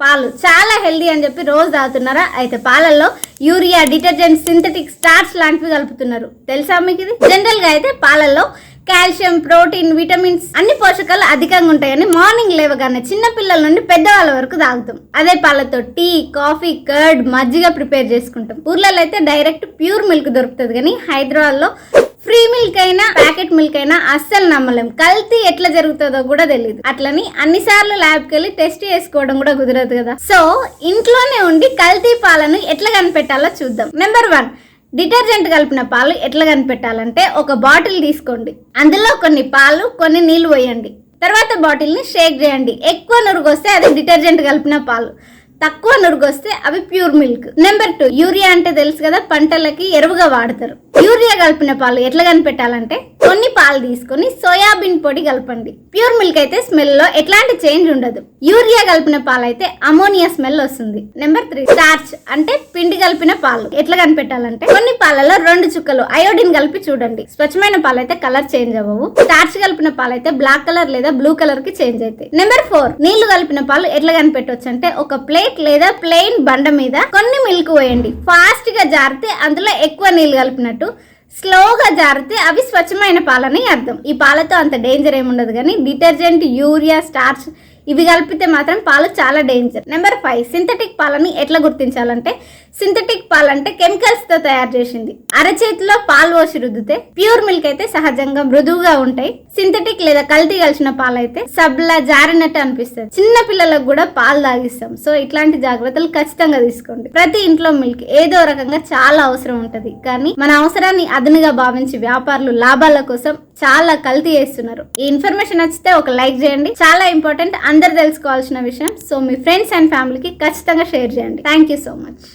పాలు చాలా హెల్దీ అని చెప్పి రోజు తాగుతున్నారా? అయితే పాలల్లో యూరియా, డిటర్జెంట్, సింథటిక్ స్టార్చ్ లాంటివి కలుపుతున్నారు. తెలుసా మీకు ఇది? జనరల్ గా అయితే పాలల్లో కాల్షియం, ప్రోటీన్, విటమిన్స్ అన్ని పోషకాలు అధికంగా ఉంటాయని మార్నింగ్ లేవగానే చిన్న పిల్లల నుండి పెద్దవాళ్ళ వరకు తాగుతాం. అదే పాలతో టీ, కాఫీ, కర్డ్, మజ్జిగ ప్రిపేర్ చేసుకుంటాం. ఊర్లలో అయితే డైరెక్ట్ ప్యూర్ మిల్క్ దొరుకుతుంది, కానీ హైదరాబాద్ లో ఫ్రీ మిల్క్ అయినా ప్యాకెట్ మిల్క్ అయినా అస్సలు నమ్మలేం. కల్తీ ఎట్లా జరుగుతుందో కూడా తెలియదు. అట్లని అన్నిసార్లు ల్యాబ్కి వెళ్ళి టెస్ట్ చేసుకోవడం కూడా కుదరదు కదా. సో ఇంట్లోనే ఉండి కల్తీ పాలను ఎట్లా కనిపెట్టాలో చూద్దాం. నెంబర్ 1, డిటర్జెంట్ కలిపిన పాలు ఎట్లా కనిపెట్టాలంటే, ఒక బాటిల్ తీసుకోండి, అందులో కొన్ని పాలు, కొన్ని నీళ్లు పోయండి. తర్వాత బాటిల్ని షేక్ చేయండి. ఎక్కువ నురుగు వస్తే అది డిటర్జెంట్ కలిపిన పాలు, తక్కువ నురుగు వస్తే అవి ప్యూర్ మిల్క్. నెంబర్ 2, యూరియా అంటే తెలుసు కదా, పంటలకి ఎరువుగా వాడతారు. యూరియా కలిపిన పాలు ఎట్లా కనిపెట్టాలంటే, కొన్ని పాలు తీసుకొని సోయాబీన్ పొడి కలపండి. ప్యూర్ మిల్క్ అయితే స్మెల్ లో ఎట్లాంటి చేంజ్ ఉండదు. యూరియా కలిపిన పాలు అయితే అమోనియా స్మెల్ వస్తుంది. నెంబర్ 3, స్టార్చ్ అంటే పిండి కలిపిన పాలు ఎట్లా కనిపెట్టాలంటే, కొన్ని పాలలో 2 చుక్కలు అయోడిన్ కలిపి చూడండి. స్వచ్ఛమైన పాలు అయితే కలర్ చేంజ్ అవ్వవు. స్టార్చ్ కలిపిన పాలు అయితే బ్లాక్ కలర్ లేదా బ్లూ కలర్ కి చేంజ్ అవుతాయి. నెంబర్ 4, నీళ్లు కలిపిన పాలు ఎట్లా కనిపెట్టవచ్చు అంటే, ఒక ప్లేట్ లేదా ప్లెయిన్ బండ మీద కొన్ని మిల్క్ పోయండి. ఫాస్ట్ గా జారితే అందులో ఎక్కువ నీళ్లు కలిపినట్టు, స్లోగా జారితే అవి స్వచ్ఛమైన పాలని అర్థం. ఈ పాలతో అంత డేంజర్ ఏముండదు, కానీ డిటర్జెంట్, యూరియా, స్టార్చ్ ఇవి కలిపితే మాత్రం పాలు చాలా డేంజర్. నెంబర్ 5, సింథటిక్ పాలని ఎట్లా గుర్తించాలంటే, సింథటిక్ పాలు అంటే కెమికల్స్ తో తయారు చేసింది. అరచేతిలో పాలు పోసి రుద్దితే ప్యూర్ మిల్క్ అయితే సహజంగా మృదువుగా ఉంటాయి. సింథటిక్ లేదా కల్తీ కలిసిన పాలు అయితే సబ్లా జారినట్టు అనిపిస్తుంది. చిన్న పిల్లలకు కూడా పాలు తాగిస్తాం. సో ఇట్లాంటి జాగ్రత్తలు ఖచ్చితంగా తీసుకోండి. ప్రతి ఇంట్లో మిల్క్ ఏదో రకంగా చాలా అవసరం ఉంటది, కానీ మన అవసరాన్ని అదనుగా భావించి వ్యాపారులు లాభాల కోసం చాలా కల్తీ చేస్తున్నారు. ఈ ఇన్ఫర్మేషన్ నచ్చితే ఒక లైక్ చేయండి. చాలా ఇంపార్టెంట్, అందరు తెలుసుకోవాల్సిన విషయం. సో మీ ఫ్రెండ్స్ అండ్ ఫ్యామిలీకి ఖచ్చితంగా షేర్ చేయండి. Thank you so much.